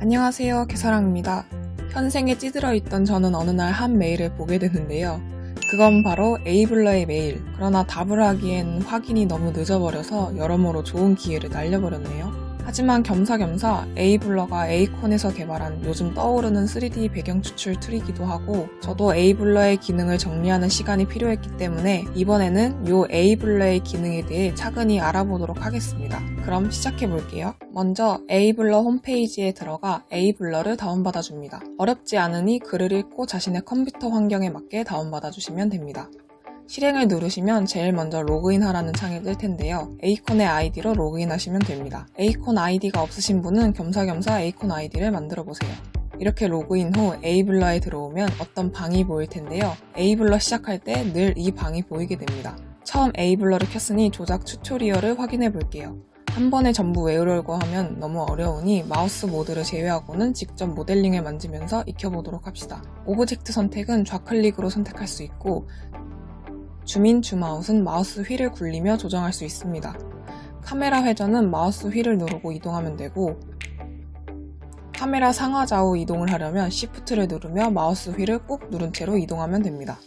안녕하세요, 개사랑입니다. 현생에 찌들어 있던 저는 어느 날 한 메일을 보게 되는데요. 그건 바로 에이블러의 메일. 그러나 답을 하기엔 확인이 너무 늦어버려서 여러모로 좋은 기회를 날려버렸네요. 하지만 겸사겸사 에이블러가 에이콘에서 개발한 요즘 떠오르는 3D 배경 추출 툴이기도 하고 저도 에이블러의 기능을 정리하는 시간이 필요했기 때문에 이번에는 요 에이블러의 기능에 대해 차근히 알아보도록 하겠습니다. 그럼 시작해볼게요. 먼저 에이블러 홈페이지에 들어가 에이블러를 다운받아 줍니다. 어렵지 않으니 글을 읽고 자신의 컴퓨터 환경에 맞게 다운받아 주시면 됩니다. 실행을 누르시면 제일 먼저 로그인하라는 창이 뜰 텐데요. 에이콘의 아이디로 로그인하시면 됩니다. 에이콘 아이디가 없으신 분은 겸사겸사 에이콘 아이디를 만들어 보세요. 이렇게 로그인 후 에이블러에 들어오면 어떤 방이 보일 텐데요. 에이블러 시작할 때 늘 이 방이 보이게 됩니다. 처음 에이블러를 켰으니 조작 튜토리얼을 확인해 볼게요. 한 번에 전부 외우려고 하면 너무 어려우니 마우스 모드를 제외하고는 직접 모델링을 만지면서 익혀보도록 합시다. 오브젝트 선택은 좌클릭으로 선택할 수 있고 줌인, 줌아웃은 마우스 휠을 굴리며 조정할 수 있습니다. 카메라 회전은 마우스 휠을 누르고 이동하면 되고 카메라 상하 좌우 이동을 하려면 Shift를 누르며 마우스 휠을 꾹 누른 채로 이동하면 됩니다.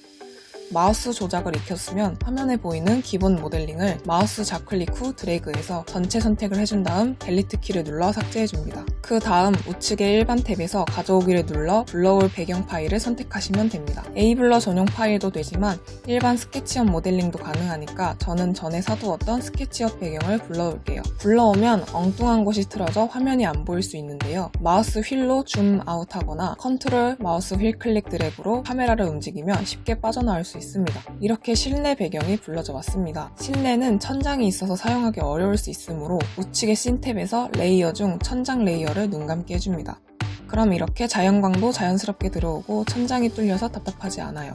마우스 조작을 익혔으면 화면에 보이는 기본 모델링을 마우스 좌클릭 후 드래그해서 전체 선택을 해준 다음 델리트 키를 눌러 삭제해줍니다. 그 다음 우측의 일반 탭에서 가져오기를 눌러 불러올 배경 파일을 선택하시면 됩니다. 에이블러 전용 파일도 되지만 일반 스케치업 모델링도 가능하니까 저는 전에 사두었던 스케치업 배경을 불러올게요. 불러오면 엉뚱한 곳이 틀어져 화면이 안 보일 수 있는데요. 마우스 휠로 줌 아웃하거나 컨트롤 마우스 휠 클릭 드래그로 카메라를 움직이면 쉽게 빠져나올 수 있습니다. 이렇게 실내 배경이 불러져 왔습니다. 실내는 천장이 있어서 사용하기 어려울 수 있으므로 우측의 씬 탭에서 레이어 중 천장 레이어를 눈 감게 해줍니다. 그럼 이렇게 자연광도 자연스럽게 들어오고 천장이 뚫려서 답답하지 않아요.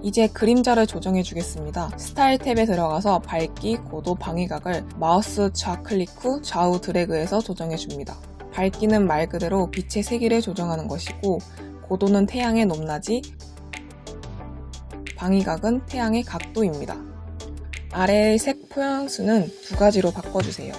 이제 그림자를 조정해 주겠습니다. 스타일 탭에 들어가서 밝기, 고도, 방위각을 마우스 좌클릭 후 좌우 드래그해서 조정해 줍니다. 밝기는 말 그대로 빛의 세기를 조정하는 것이고 고도는 태양의 높낮이, 방위각은 태양의 각도입니다. 아래의 색 포용수는 두 가지로 바꿔주세요.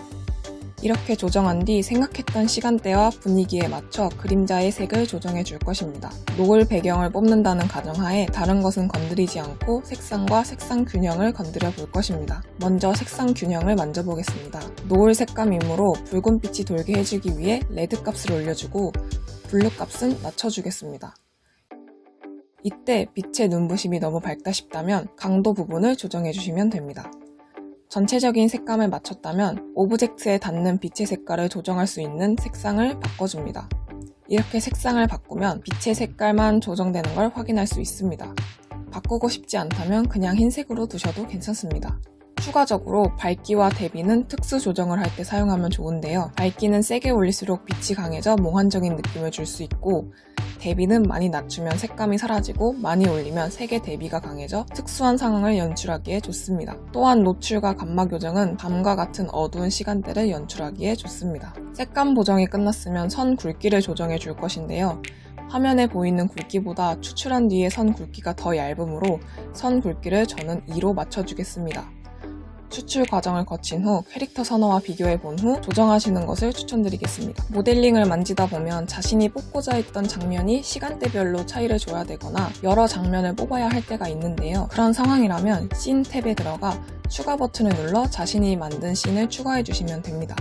이렇게 조정한 뒤 생각했던 시간대와 분위기에 맞춰 그림자의 색을 조정해 줄 것입니다. 노을 배경을 뽑는다는 가정하에 다른 것은 건드리지 않고 색상과 색상 균형을 건드려 볼 것입니다. 먼저 색상 균형을 만져보겠습니다. 노을 색감이므로 붉은 빛이 돌게 해주기 위해 레드 값을 올려주고 블루 값은 낮춰주겠습니다. 이때 빛의 눈부심이 너무 밝다 싶다면 강도 부분을 조정해 주시면 됩니다. 전체적인 색감을 맞췄다면 오브젝트에 닿는 빛의 색깔을 조정할 수 있는 색상을 바꿔줍니다. 이렇게 색상을 바꾸면 빛의 색깔만 조정되는 걸 확인할 수 있습니다. 바꾸고 싶지 않다면 그냥 흰색으로 두셔도 괜찮습니다. 추가적으로 밝기와 대비는 특수 조정을 할 때 사용하면 좋은데요. 밝기는 세게 올릴수록 빛이 강해져 몽환적인 느낌을 줄 수 있고 대비는 많이 낮추면 색감이 사라지고 많이 올리면 색의 대비가 강해져 특수한 상황을 연출하기에 좋습니다. 또한 노출과 감마 교정은 밤과 같은 어두운 시간대를 연출하기에 좋습니다. 색감 보정이 끝났으면 선 굵기를 조정해 줄 것인데요. 화면에 보이는 굵기보다 추출한 뒤에 선 굵기가 더 얇으므로 선 굵기를 저는 2로 맞춰주겠습니다. 추출 과정을 거친 후 캐릭터 선호와 비교해 본 후 조정하시는 것을 추천드리겠습니다. 모델링을 만지다 보면 자신이 뽑고자 했던 장면이 시간대별로 차이를 줘야 되거나 여러 장면을 뽑아야 할 때가 있는데요. 그런 상황이라면 씬 탭에 들어가 추가 버튼을 눌러 자신이 만든 씬을 추가해 주시면 됩니다.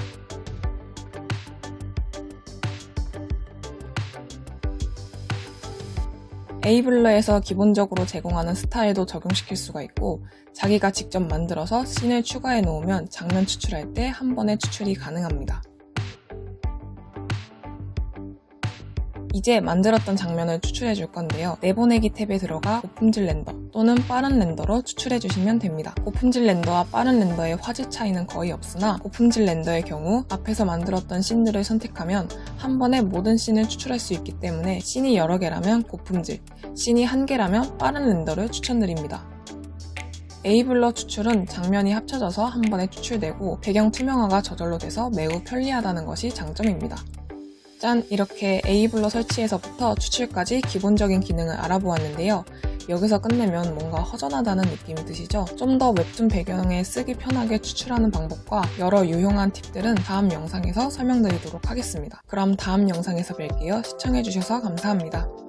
에이블러에서 기본적으로 제공하는 스타일도 적용시킬 수가 있고 자기가 직접 만들어서 씬을 추가해 놓으면 장면 추출할 때 한 번에 추출이 가능합니다. 이제 만들었던 장면을 추출해 줄 건데요. 내보내기 탭에 들어가 고품질 렌더 또는 빠른 렌더로 추출해 주시면 됩니다. 고품질 렌더와 빠른 렌더의 화질 차이는 거의 없으나 고품질 렌더의 경우 앞에서 만들었던 씬들을 선택하면 한 번에 모든 씬을 추출할 수 있기 때문에 씬이 여러 개라면 고품질, 씬이 한 개라면 빠른 렌더를 추천드립니다. 에이블러 추출은 장면이 합쳐져서 한 번에 추출되고 배경 투명화가 저절로 돼서 매우 편리하다는 것이 장점입니다. 짠! 이렇게 에이블러 설치에서부터 추출까지 기본적인 기능을 알아보았는데요. 여기서 끝내면 뭔가 허전하다는 느낌이 드시죠? 좀 더 웹툰 배경에 쓰기 편하게 추출하는 방법과 여러 유용한 팁들은 다음 영상에서 설명드리도록 하겠습니다. 그럼 다음 영상에서 뵐게요. 시청해주셔서 감사합니다.